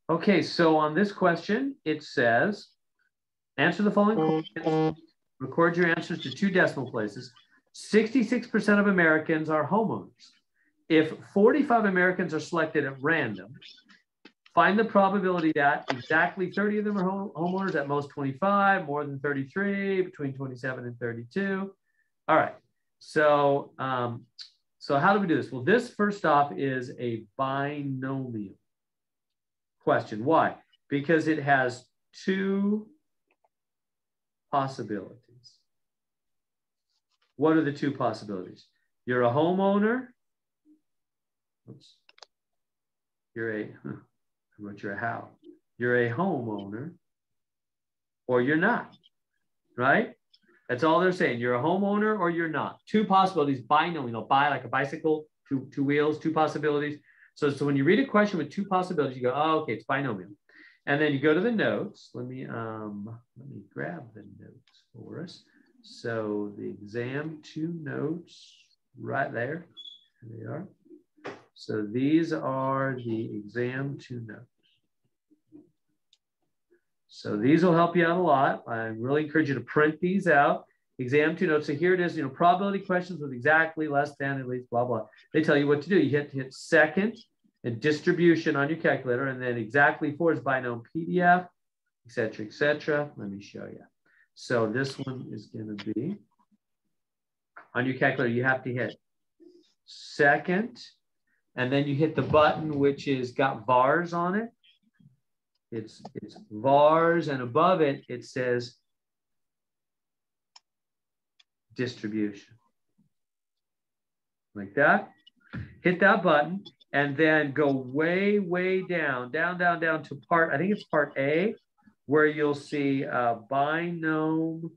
Okay, so on this question, it says, answer the following questions, record your answers to 2 decimal places. 66% of Americans are homeowners. If 45 Americans are selected at random, find the probability that exactly 30 of them are homeowners, at most 25, more than 33, between 27 and 32. All right, so how do we do this? Well, this first off is a binomial question. Why? Because it has 2 possibilities. What are the 2 possibilities? You're a homeowner. Oops. You're a how? You're a homeowner, or you're not, right? That's all they're saying. You're a homeowner or you're not. 2 possibilities, binomial, bi like a bicycle, 2 wheels, 2 possibilities. So when you read a question with 2 possibilities, you go, oh, okay, it's binomial. And then you go to the notes. Let me grab the notes for us. So the exam 2 notes right there. There they are. So these are the exam 2 notes. So these will help you out a lot. I really encourage you to print these out. Exam 2 notes. So here it is, probability questions with exactly, less than, at least, blah, blah. They tell you what to do. You hit second and distribution on your calculator, and then exactly for is binomial PDF, et cetera, et cetera. Let me show you. So this one is going to be, on your calculator, you have to hit second, and then you hit the button which is got VARs on it. It's VARs, and above it, it says distribution. Like that. Hit that button, and then go way, way down to part, I think it's part A, where you'll see binomial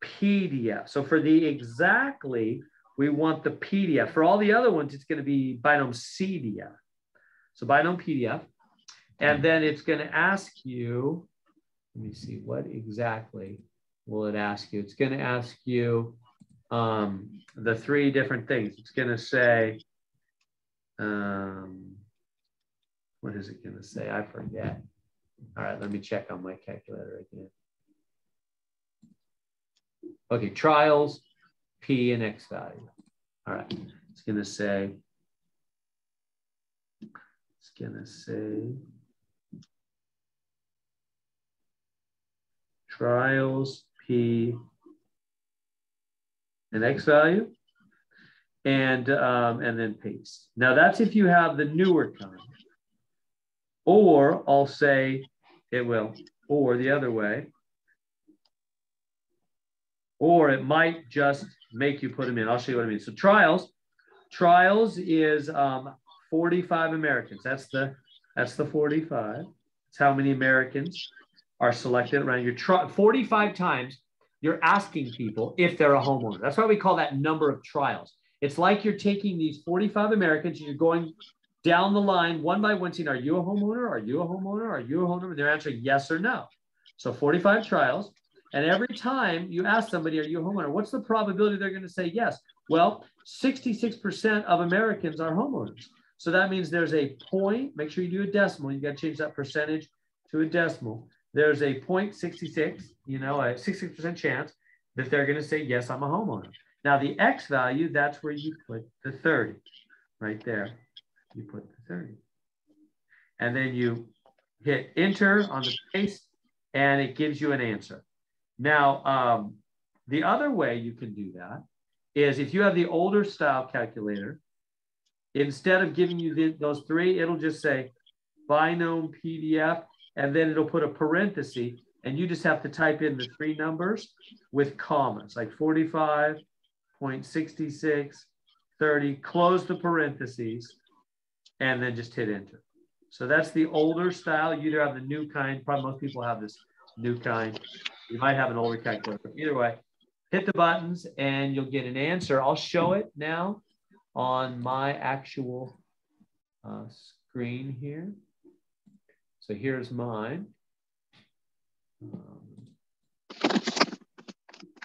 PDF. So for the exactly, we want the PDF. For all the other ones, it's going to be binomial CDF. So binomial PDF. And then it's going to ask you, let me see, what exactly will it ask you? It's going to ask you the 3 different things. It's going to say, what is it going to say? I forget. All right, let me check on my calculator again. Okay, trials, P and X value. All right, it's going to say, trials, P, and X value, and then paste. Now that's if you have the newer kind. Or I'll say it will, or the other way. Or it might just make you put them in. I'll show you what I mean. So trials is 45 Americans. That's the 45. That's how many Americans are selected around your 45 times. You're asking people if they're a homeowner. That's why we call that number of trials. It's like you're taking these 45 Americans and you're going down the line one by one, saying, are you a homeowner? Are you a homeowner? Are you a homeowner? And they're answering yes or no. So 45 trials. And every time you ask somebody, are you a homeowner? What's the probability they're going to say yes? Well, 66% of Americans are homeowners. So that means there's a point. Make sure you do a decimal. You got to change that percentage to a decimal. There's a 0.66, a 66% chance that they're going to say, yes, I'm a homeowner. Now, the X value, that's where you put the 30 right there. You put the 30. And then you hit enter on the space, and it gives you an answer. Now, the other way you can do that is if you have the older style calculator, instead of giving you those 3, it'll just say binomial PDF, and then it'll put a parenthesis, and you just have to type in the 3 numbers with commas, like 45.66, 30, close the parentheses, and then just hit enter. So that's the older style. You either have the new kind, probably most people have this new kind. You might have an older calculator. Either way, hit the buttons and you'll get an answer. I'll show it now on my actual screen here. So here's mine.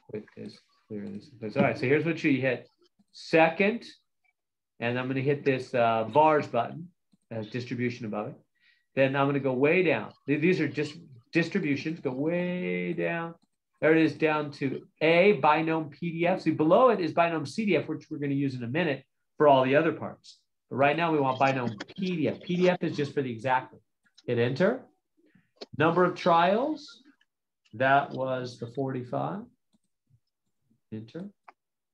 Quit this, clear this. All right, so here's what you hit. Second, and I'm going to hit this VARs button, distribution above it. Then I'm going to go way down. These are just distributions. Go way down. There it is, down to A, binom PDF. See, below it is binom CDF, which we're going to use in a minute for all the other parts. But right now we want binom PDF. PDF is just for the exactly. Hit enter. Number of trials, that was the 45. Enter.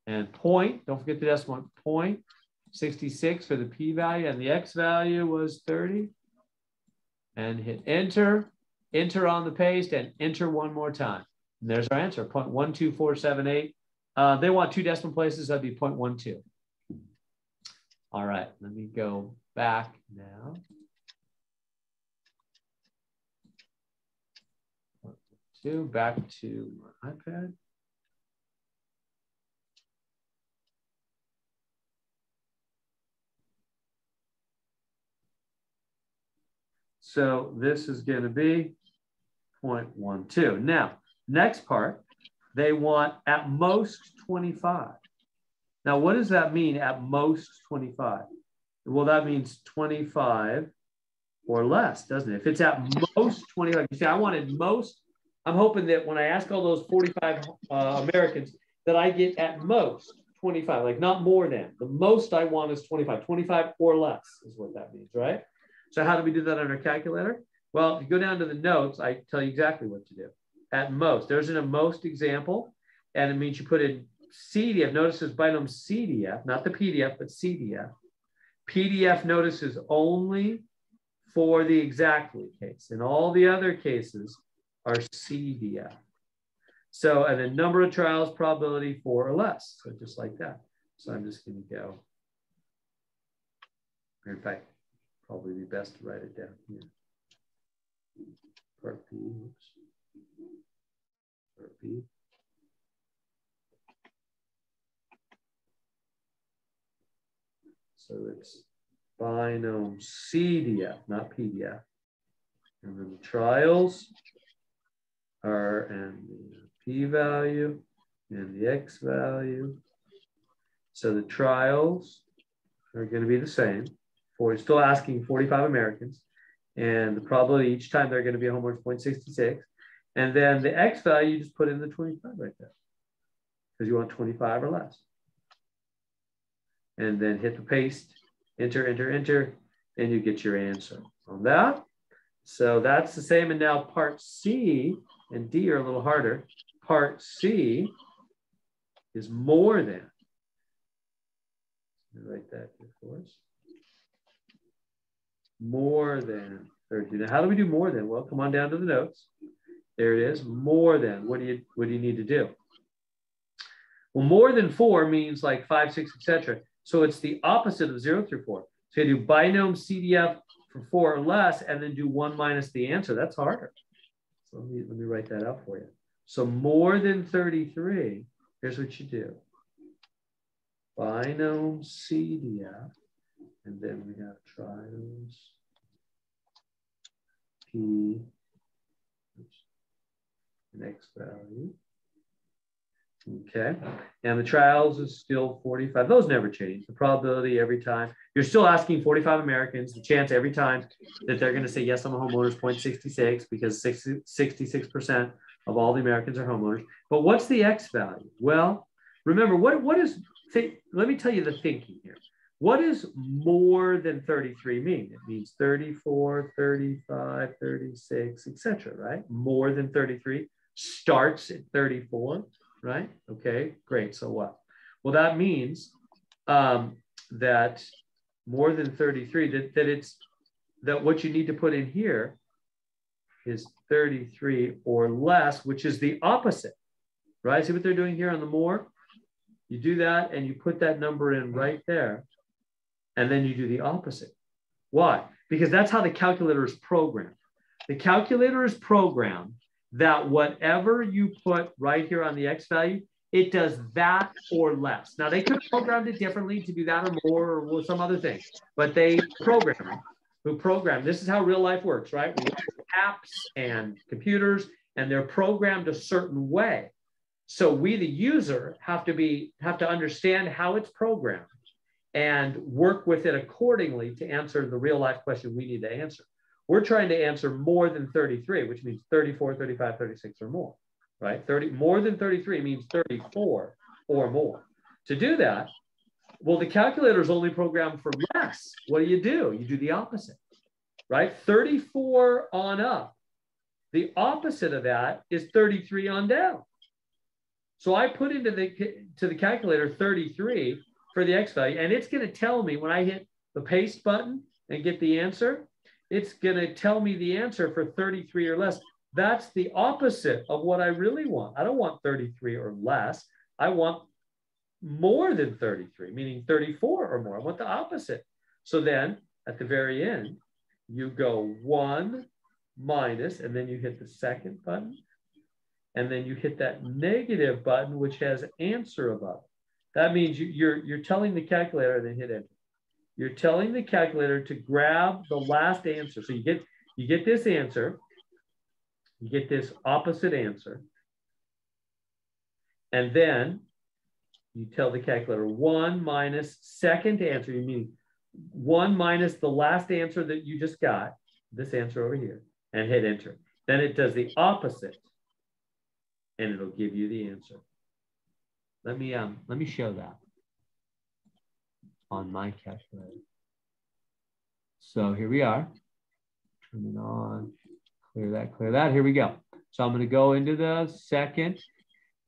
And point, don't forget the decimal point, 66 for the p-value, and the x value was 30. And hit enter, enter on the paste, and enter one more time. And there's our answer, 0.12478. They want 2 decimal places, that'd be 0.12. All right, let me go back now. Back to my iPad. So this is going to be 0.12. Now, next part, they want at most 25. Now, what does that mean, at most 25? Well, that means 25 or less, doesn't it? If it's at most 25, you say, I wanted most. I'm hoping that when I ask all those 45 Americans, that I get at most 25, like not more than. The most I want is 25. 25 or less is what that means, right? So how do we do that on our calculator? Well, if you go down to the notes, I tell you exactly what to do. At most, there's an at most example, and it means you put in CDF. Notice it's binom CDF, not the PDF, but CDF. PDF, notice, is only for the exactly case. In all the other cases are CDF. So, and the number of trials, probability 4 or less. So just like that. So I'm just going to go. In fact, probably be best to write it down here. Part B. Oops. Part B. So it's binom CDF, not PDF. And then the trials are, and the p-value and the x value. So the trials are going to be the same. We're still asking 45 Americans, and the probability each time they're going to be a homeowner is 0.66. And then the x value, you just put in the 25 right there, because you want 25 or less. And then hit the paste, enter, enter, enter, and you get your answer on that. So that's the same. And now part C and D are a little harder. Part C is more than. Let me write that here for us. More than 30. Now, how do we do more than? Well, come on down to the notes. There it is. More than. What do you need to do? Well, more than 4 means like 5, 6, etc. So it's the opposite of 0 through 4. So you do binom CDF for 4 or less, and then do 1 minus the answer. That's harder. So let me write that out for you. So more than 33, here's what you do. Binom CDF, and then we have trials P, and X value. Okay, and the trials is still 45. Those never change. The probability every time. You're still asking 45 Americans. The chance every time that they're going to say, yes, I'm a homeowner is 0.66, because 66% of all the Americans are homeowners. But what's the X value? Well, remember, what is, let me tell you the thinking here. What does more than 33 mean? It means 34, 35, 36, etc., right? More than 33 starts at 34. Right? Okay, great. So what? Well, that means that more than 33, that what you need to put in here is 33 or less, which is the opposite, right? See what they're doing here on the more? You do that and you put that number in right there, and then you do the opposite. Why? Because that's how the calculator is programmed. The calculator is programmed that whatever you put right here on the X value, it does that or less. Now, they could have programmed it differently to do that or more or some other thing, but they program. This is how real life works, right? We have apps and computers, and they're programmed a certain way. So we, the user, have to understand how it's programmed and work with it accordingly to answer the real life question we need to answer. We're trying to answer more than 33, which means 34, 35, 36 or more, right? More than 33 means 34 or more. To do that, well, the calculator is only programmed for less. What do? You do the opposite, right? 34 on up. The opposite of that is 33 on down. So I put into the calculator 33 for the x value, and it's going to tell me when I hit the paste button and get the answer, it's going to tell me the answer for 33 or less. That's the opposite of what I really want. I don't want 33 or less. I want more than 33, meaning 34 or more. I want the opposite. So then at the very end, you go 1 minus, and then you hit the second button, and then you hit that negative button, which has answer above. That means you're telling the calculator, and then hit enter. You're telling the calculator to grab the last answer. So you get this answer, you get this opposite answer, and then you tell the calculator 1 minus second answer. You mean 1 minus the last answer that you just got, this answer over here, and hit enter. Then it does the opposite, and it'll give you the answer. Let me show that on my calculator. So here we are. Turn it on. Clear that. Here we go. So I'm going to go into the second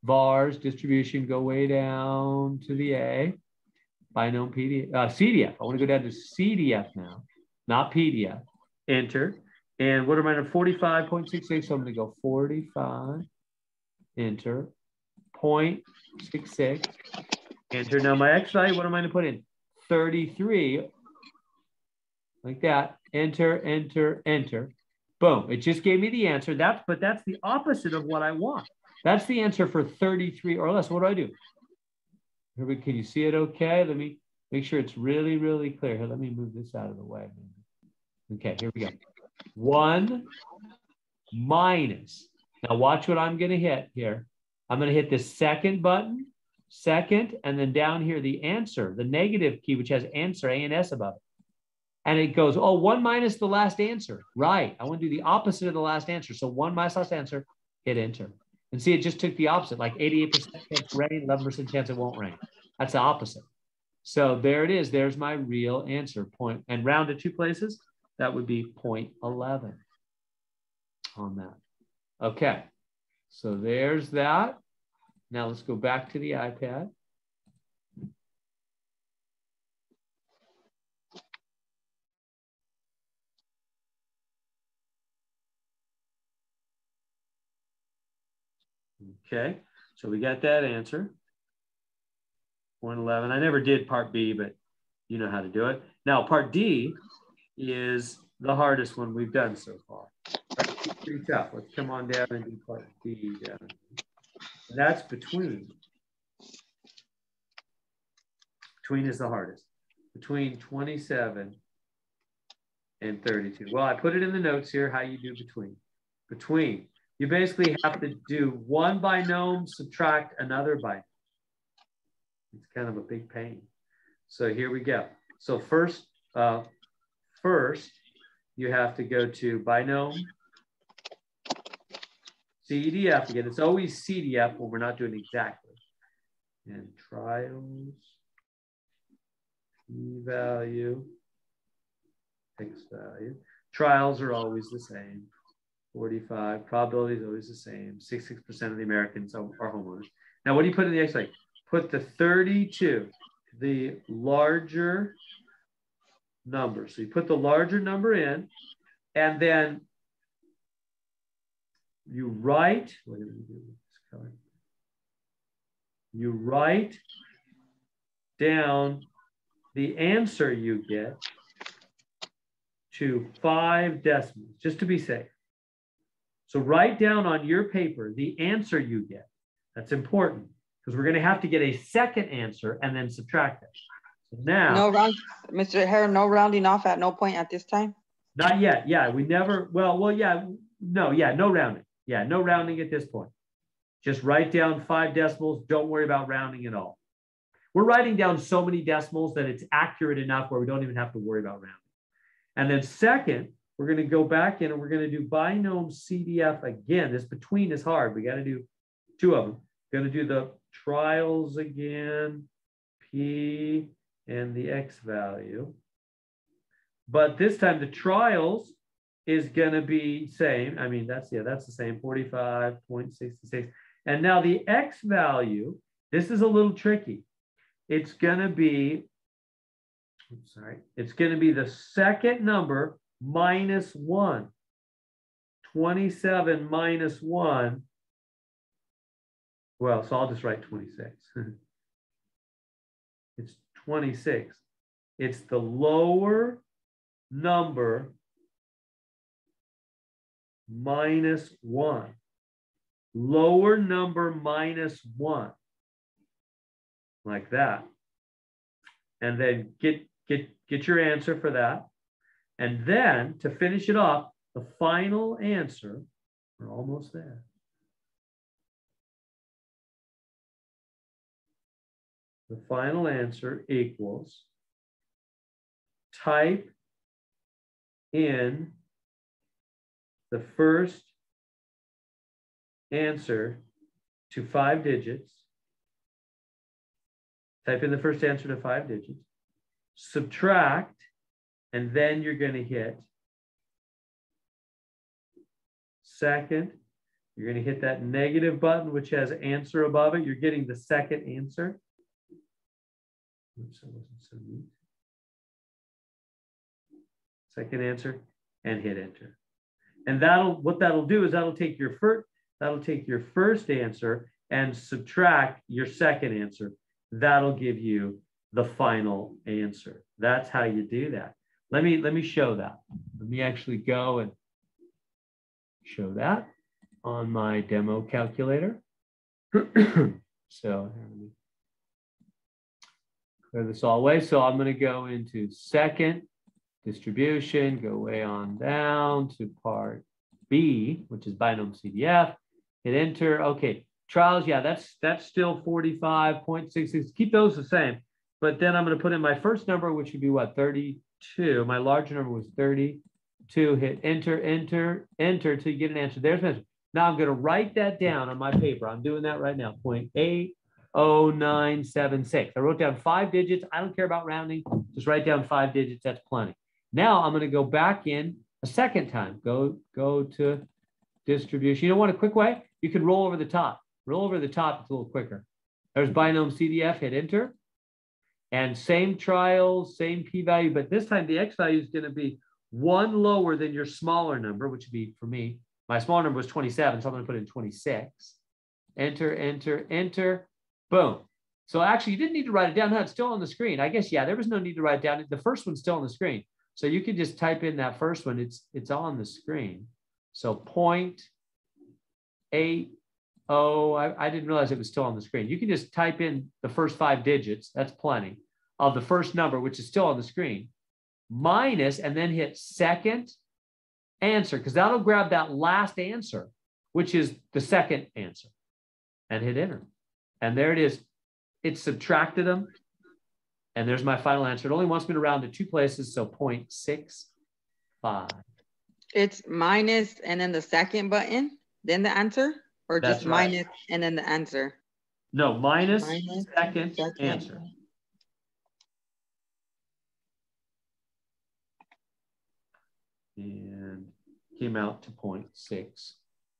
vars distribution, go way down to the A. Binom PDF, CDF. I want to go down to CDF now, not PDF. Enter. And what am I at? 45.66. So I'm going to go 45. Enter. 0.66. Enter. Now my x value, what am I going to put in? 33. Like that. Enter, enter, enter. Boom. It just gave me the answer. But that's the opposite of what I want. That's the answer for 33 or less. What do I do? Here can you see it okay? Let me make sure it's really, really clear. Here, let me move this out of the way. Okay, here we go. 1 minus. Now watch what I'm going to hit here. I'm going to hit the second button, and then down here the answer, the negative key, which has answer, A and S above it. And it goes, oh, 1 minus the last answer. Right. I want to do the opposite of the last answer. So 1 minus last answer, hit enter. And see, it just took the opposite, like 88% chance rain, 11% chance it won't rain. That's the opposite. So there it is. There's my real answer point. And round to 2 places, that would be 0.11 on that. Okay. So there's that. Now let's go back to the iPad. Okay, so we got that answer. 0.11. I never did part B, but you know how to do it. Now, part D is the hardest one we've done so far. Pretty tough. Let's come on down and do part D down. And that's between. Between is the hardest. Between 27 and 32. Well, I put it in the notes here how you do between. Between. You basically have to do one binom, subtract another binom. It's kind of a big pain. So here we go. So first you have to go to binom, CDF. Again, it's always CDF when we're not doing exactly. And trials, p-value, x value. Trials are always the same. 45, probability is always the same. 66% of the Americans are homeowners. Now, what do you put in the x value? Put the 32, the larger number. So you put the larger number in, and then you write, what did we do with this color? You write down the answer you get to 5 decimals, just to be safe. So write down on your paper the answer you get. That's important because we're going to have to get a second answer and then subtract it. So now, no round, Mr. Hare, no rounding off at no point at this time. Not yet. Yeah, we never. Yeah, no rounding. Yeah, no rounding at this point. Just write down 5 decimals. Don't worry about rounding at all. We're writing down so many decimals that it's accurate enough where we don't even have to worry about rounding. And then second, we're going to go back in and we're going to do binom CDF again. This between is hard. We got to do two of them. Going to do the trials again, P and the X value. But this time the trials is going to be same. I mean, that's the same, 45.66. And now the X value, this is a little tricky. It's going to be, it's going to be the second number minus 1. 27 minus 1. Well, so I'll just write 26. It's 26. It's the lower number minus 1. Lower number minus 1. Like that. And then get your answer for that. And then to finish it off, the final answer, we're almost there. The final answer equals, type in the first answer to 5 digits. Type in the first answer to 5 digits. Subtract, and then you're going to hit second. You're going to hit that negative button, which has answer above it. You're getting the second answer. Oops, that wasn't so neat. Second answer, and hit enter. And what that'll do is that'll take your first answer and subtract your second answer. That'll give you the final answer. That's how you do that. Let me show that. Let me actually go and show that on my demo calculator. So let me clear this all away. So I'm going to go into second distribution, go way on down to part B, which is binom CDF. Hit enter. Okay, trials. Yeah, that's still 45.66. Keep those the same. But then I'm going to put in my first number, which would be what, 32. My larger number was 32. Hit enter, enter, enter till you get an answer. There's an answer. Now I'm going to write that down on my paper. I'm doing that right now. 0.80976. I wrote down 5 digits. I don't care about rounding. Just write down 5 digits. That's plenty. Now I'm going to go back in a second time. Go to distribution. You know what? A quick way? You can roll over the top. Roll over the top. It's a little quicker. There's binom CDF. Hit enter. And same trials, same p-value, but this time the x value is going to be 1 lower than your smaller number, which would be, for me, my smaller number was 27, so I'm going to put in 26. Enter, enter, enter, boom. So actually, you didn't need to write it down. No, it's still on the screen. I guess, yeah, there was no need to write it down. The first one's still on the screen. So you can just type in that first one. It's on the screen. So 0.80. I didn't realize it was still on the screen. You can just type in the first 5 digits. That's plenty of the first number, which is still on the screen, minus, and then hit second answer, because that'll grab that last answer, which is the second answer, and hit enter. And there it is. It subtracted them. And there's my final answer. It only wants me to round to 2 places, so 0.65. It's minus and then the second button, then the answer, or That's just right. minus and then the answer? No, minus second answer. And came out to 0.65.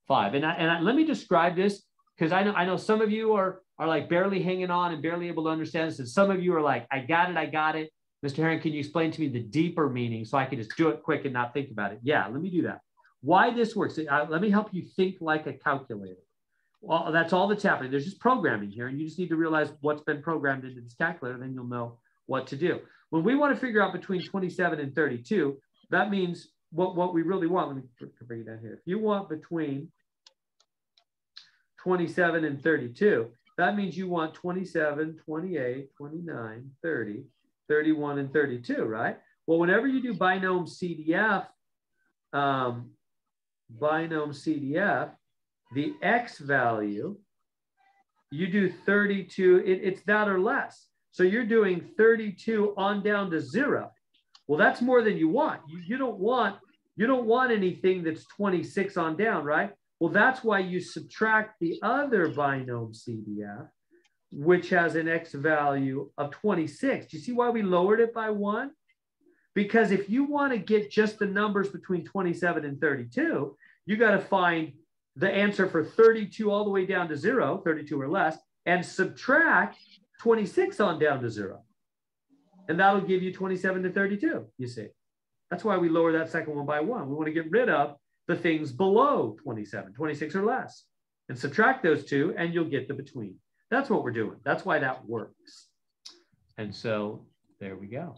And let me describe this, because I know some of you are like barely hanging on and barely able to understand this. And some of you are like, I got it. Mr. Herring, can you explain to me the deeper meaning so I can just do it quick and not think about it? Yeah, let me do that. Why this works. Let me help you think like a calculator. Well, that's all that's happening. There's just programming here, and you just need to realize what's been programmed into this calculator, then you'll know what to do. When we want to figure out between 27 and 32, that means what we really want. Let me bring it down here. If you want between 27 and 32, that means you want 27, 28, 29, 30, 31, and 32, right? Well, whenever you do binom CDF, the x value, you do 32, it's that or less. So you're doing 32 on down to 0. Well, that's more than you want. You don't want You don't want anything that's 26 on down, right? Well, that's why you subtract the other binom CDF, which has an X value of 26. Do you see why we lowered it by 1? Because if you want to get just the numbers between 27 and 32, you got to find the answer for 32 all the way down to 0, 32 or less, and subtract 26 on down to 0. And that'll give you 27 to 32, you see. That's why we lower that second one by 1. We want to get rid of the things below 27, 26 or less, and subtract those two, and you'll get the between. That's what we're doing. That's why that works. And so there we go.